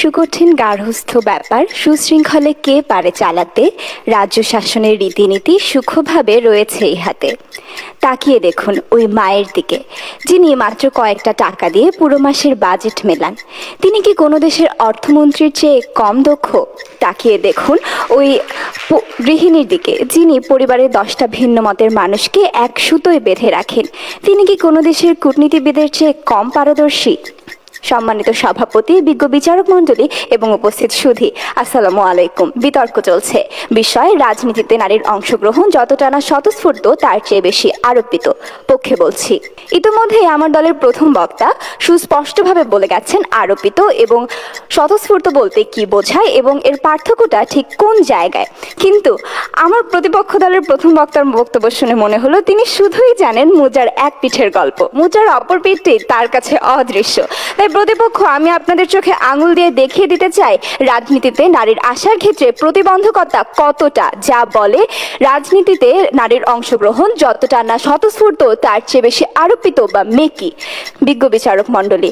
সুকঠিন গার্হস্থ্য ব্যাপার সুশৃঙ্খলে কে পারে চালাতে, রাজ্য শাসনের রীতিনীতি সূক্ষ্মভাবে রয়েছে ইহাতে। তাকিয়ে দেখুন ওই মায়ের দিকে, যিনি মাত্র কয়েকটা টাকা দিয়ে পুরো মাসের বাজেট মেলান। তিনি কি কোনো দেশের অর্থমন্ত্রীর চেয়ে কম দক্ষ? তাকিয়ে দেখুন ওই গৃহিণীর দিকে, যিনি পরিবারের 10টা ভিন্ন মতের মানুষকে এক সুতোয় বেঁধে রাখেন। তিনি কি কোনো দেশের কূটনীতিবিদের চেয়ে কম পারদর্শী? সম্মানিত সভাপতি, বিজ্ঞ বিচারক মণ্ডলী এবং উপস্থিত সুধী, আসসালামু আলাইকুম। বিতর্ক চলছে, বিষয় রাজনীতিতে নারীর অংশগ্রহণ যতটা না স্বতঃস্ফূর্ত তার চেয়ে বেশি আরোপিত। পক্ষে বলছি, ইতিমধ্যেই আমার দলের প্রথম বক্তা সুস্পষ্টভাবে বলে গেছেন আরোপিত এবং স্বতঃস্ফূর্ত বলতে কি বোঝায় এবং এর পার্থক্যটা ঠিক কোন জায়গায়। কিন্তু আমার প্রতিপক্ষ দলের প্রথম বক্তার বক্তব্য শুনে মনে হলো তিনি শুধুই জানেন মোজার এক পিঠের গল্প, মোজার অপর পিঠটি তার কাছে অদৃশ্য। তাই প্রতিপক্ষ, আমি আপনাদের চোখে আঙুল দিয়ে দেখিয়ে দিতে চাই রাজনীতিতে নারীর আসার ক্ষেত্রে প্রতিবন্ধকতা কতটা, যা বলে রাজনীতিতে নারীর অংশগ্রহণ যতটা না স্বতঃস্ফূর্ত তার চেয়ে বেশি আরোপিত বা মেকি। বিজ্ঞ বিচারক মণ্ডলী,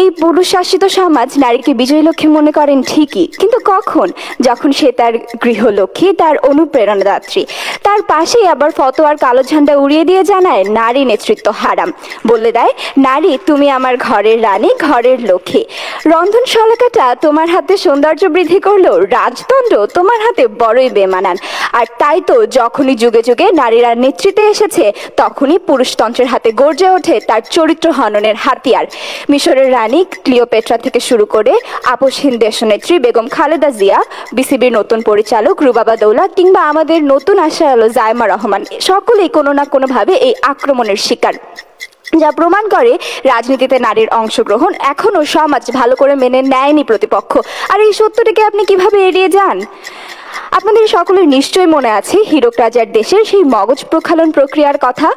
এই পুরুষ শাসিত সমাজ নারীকে বিজয়ী লক্ষ্মী মনে করেন ঠিকই, কিন্তু কখন? যখন সে তার গৃহলক্ষ্মী, তার অনুপ্রেরণাদাত্রী। তার পাশেই আবার ফতোয়ার কালো ঝান্ডা উড়িয়ে দিয়ে জানায় নারী নেতৃত্ব হারাম। বলে দেয়, নারী তুমি আমার ঘরের রানী, ঘরের লক্ষ্মী। রন্ধনশালাটা তোমার হাতে সৌন্দর্য বৃদ্ধি করলো, রাজদণ্ড তোমার হাতে বড়ই বেমানান। আর তাই তো যখনই যুগে যুগে নারীরা নেতৃত্বে এসেছে, তখনই পুরুষতন্ত্রের হাতে গর্জে ওঠে তার চরিত্র হননের হাতিয়ার। মিশরের রানী ক্লিওপেট্রা থেকে শুরু করে আপসহীন দেশনেত্রী বেগম খালেদা জিয়া, বিসিবির নতুন পরিচালক রুবাবা দৌলা কিংবা আমাদের নতুন আশা আলো জায়মা রহমান, সকলেই কোনো না কোনোভাবে এই আক্রমণের শিকার, যা প্রমাণ করে রাজনীতিতে নারীর অংশগ্রহণ এখনো সমাজ ভালো করে মেনে নেয়নি প্রতিপক্ষ। আর এই সত্যটিকে আপনি কিভাবে এড়িয়ে যান? আপনাদের সকলের নিশ্চয়ই মনে আছে হীরক রাজার দেশের সেই মগজ প্রক্ষালন প্রক্রিয়ার কথা।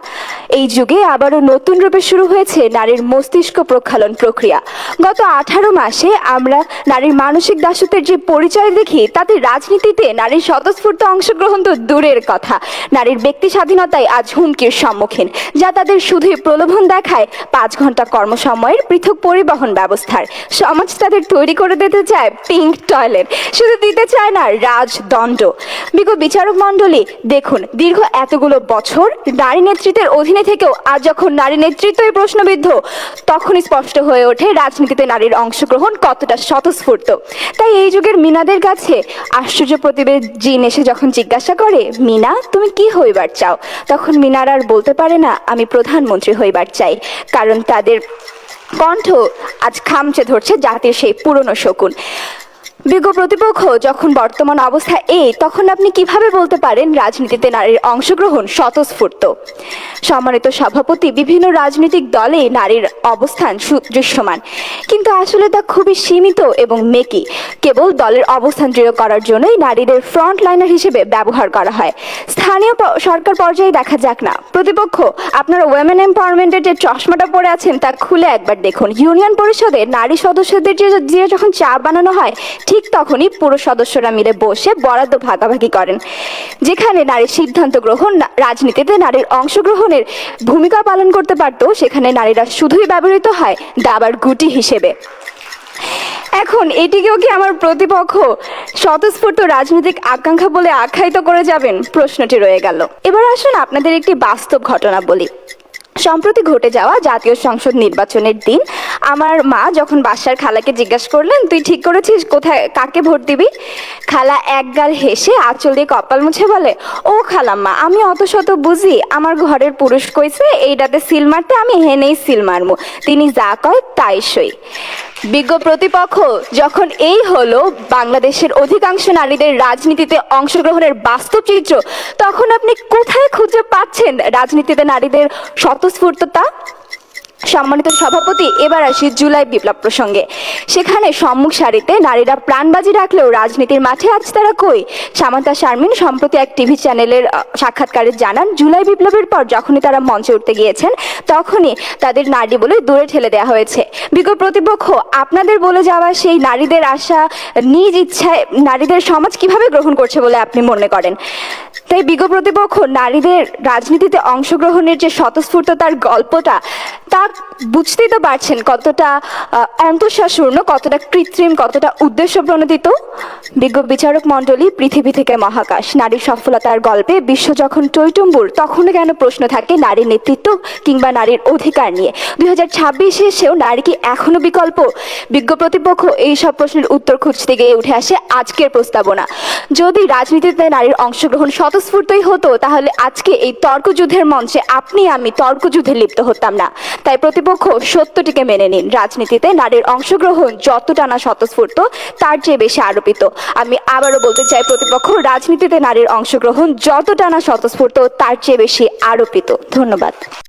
এই যুগে আবারও নতুন রূপে শুরু হয়েছে নারীর মস্তিষ্ক প্রক্ষালন প্রক্রিয়া। গত 18 মাসে আমরা নারীর মানসিক দাসত্বের যে পরিচয় দেখি, তাতে রাজনীতিতে নারীর স্বতঃস্ফূর্ত অংশগ্রহণ তো দূরের কথা, নারীর ব্যক্তি স্বাধীনতায় আজ হুমকির সম্মুখীন, যা তাদের শুধুই প্রলোভন দেখায় 5 ঘন্টা কর্মসময়ের পৃথক পরিবহন ব্যবস্থার। সমাজ তাদের তৈরি করে দিতে চায় পিঙ্ক টয়লেট, শুধু দিতে চায় না রাজদণ্ড। বিজ্ঞ বিচারক মণ্ডলী, দেখুন দীর্ঘ এতগুলো বছর নারী নেতৃত্বের অধীনে থেকেও আজ যখন নারী নেতৃত্বই প্রশ্নবিদ্ধ, তখনই স্পষ্ট হয়ে ওঠে রাজনীতিতে নারীর অংশগ্রহণ কতটা স্বতঃস্ফূর্ত। তাই এই যুগের মিনাদের কাছে আশ্চর্য প্রতিবেদ জিন এসে যখন জিজ্ঞাসা করে, মিনা তুমি কি হইবার চাও, তখন মিনার আর বলতে পারে না আমি প্রধানমন্ত্রী হইবার চাই, কারণ তাদের কণ্ঠ আজ খামচে ধরছে জাতির সেই পুরনো শকুন। বিজ্ঞ প্রতিপক্ষ, যখন বর্তমান অবস্থা এই, তখন আপনি কিভাবে বলতে পারেন রাজনীতিতে নারীর অংশগ্রহণ স্বতঃস্ফূর্ত? সম্মানিত সভাপতি, বিভিন্ন রাজনৈতিক দলে নারীর অবস্থান সুদৃশ্যমান, কিন্তু আসলে তা খুবই সীমিত এবং মেকি। কেবল দলের অবস্থান দৃঢ় করার জন্যই নারীদের ফ্রন্ট লাইনার হিসেবে ব্যবহার করা হয়। স্থানীয় সরকার পর্যায়ে দেখা যাক না। প্রতিপক্ষ, আপনারা ওয়েমেন এম্পাওয়ারমেন্টের যে চশমাটা পরে আছেন তা খুলে একবার দেখুন। ইউনিয়ন পরিষদে নারী সদস্যদের যে যখন চা বানানো হয়, ঠিক তখনই পুরুষ সদস্যরা মিলে বসে বরাদ্দ ভাগাভাগি করেন। যেখানে নারীর সিদ্ধান্ত গ্রহণ, রাজনীতিতে নারীর অংশগ্রহণের ভূমিকা পালন করতে পারত, সেখানে নারীরা শুধুই ব্যবহৃত হয় দাবার গুটি হিসেবে। এখন এটিকেও কি আমার প্রতিপক্ষ স্বতঃস্ফূর্ত রাজনৈতিক আকাঙ্ক্ষা বলে আখ্যায়িত করে যাবেন? প্রশ্নটি রয়ে গেল। এবার আসুন আপনাদের একটি বাস্তব ঘটনা বলি। সম্প্রতি ঘটে যাওয়া জাতীয় সংসদ নির্বাচনের দিন আমার মা যখন বাসার খালাকে জিজ্ঞাসা করলেন, তুই ঠিক করেছিস কোথায় কাকে ভোট দিবি? খালা একগাল হেসে আঁচল দিয়ে কপাল মুছে বলে, ও খালাম্মা, আমি অত শত বুঝি, আমার ঘরের পুরুষ কইছে এইটাতে সিল মারতে, আমি হেনেই সিল মারমু, তিনি যা কয় তাই সই। বিজ্ঞ প্রতিপক্ষ, যখন এই হলো বাংলাদেশের অধিকাংশ নারীদের রাজনীতিতে অংশগ্রহণের বাস্তব চিত্র, তখন আপনি কোথায় খুঁজে পাচ্ছেন রাজনীতিতে নারীদের স্বতঃস্ফূর্ততা? সম্মানিত সভাপতি, এবার আসি জুলাই বিপ্লব প্রসঙ্গে। সেখানে সম্মুখ সারিতে নারীরা প্রাণবাজি রাখলেও রাজনীতির মাঠে আজ তারা কই? সামান্তা শারমিন সম্প্রতি এক টিভি চ্যানেলের সাক্ষাৎকারে জানান, জুলাই বিপ্লবের পর যখনই তারা মঞ্চে উঠতে গিয়েছেন, তখনই তাদের নারী বলে দূরে ঠেলে দেওয়া হয়েছে। বিজ্ঞ প্রতিপক্ষ, আপনাদের বলে যাওয়া সেই নারীদের আশা নিজ ইচ্ছায় নারীদের সমাজ কিভাবে গ্রহণ করছে বলে আপনি মনে করেন? তাই বিজ্ঞ প্রতিপক্ষ, নারীদের রাজনীতিতে অংশগ্রহণের যে স্বতঃস্ফূর্ততার গল্পটা, তা বুঝতেই তো পারছেন কতটা অন্তঃসারশূন্য, কতটা কৃত্রিম, কতটা উদ্দেশ্য প্রণোদিত। বিজ্ঞ বিচারক মণ্ডলী, পৃথিবী থেকে মহাকাশ, নারীর সফলতার গল্পে বিশ্ব যখন টইটুম্বুর, তখনও কেন প্রশ্ন থাকে নারীর নেতৃত্ব কিংবা নারীর অধিকার নিয়ে? 2026 এসেও নারী কি এখনো বিকল্প? বিজ্ঞ প্রতিপক্ষ এই সব প্রশ্নের উত্তর খুঁজতে গিয়ে উঠে আসে আজকের প্রস্তাবনা। যদি রাজনীতিতে নারীর অংশগ্রহণ স্বতঃস্ফূর্তই হতো, তাহলে আজকে এই তর্কযুদ্ধের মঞ্চে আপনি আমি তর্কযুদ্ধে লিপ্ত হতাম না। তাই প্রতিপক্ষ, সত্যটিকে মেনে নিন, রাজনীতিতে নারীর অংশগ্রহণ যতটা না স্বতঃস্ফূর্ত, তার চেয়ে বেশি আরোপিত। আমি আবারও বলতে চাই প্রতিপক্ষ, রাজনীতিতে নারীর অংশগ্রহণ যতটা না স্বতঃস্ফূর্ত, তার চেয়ে বেশি আরোপিত। ধন্যবাদ।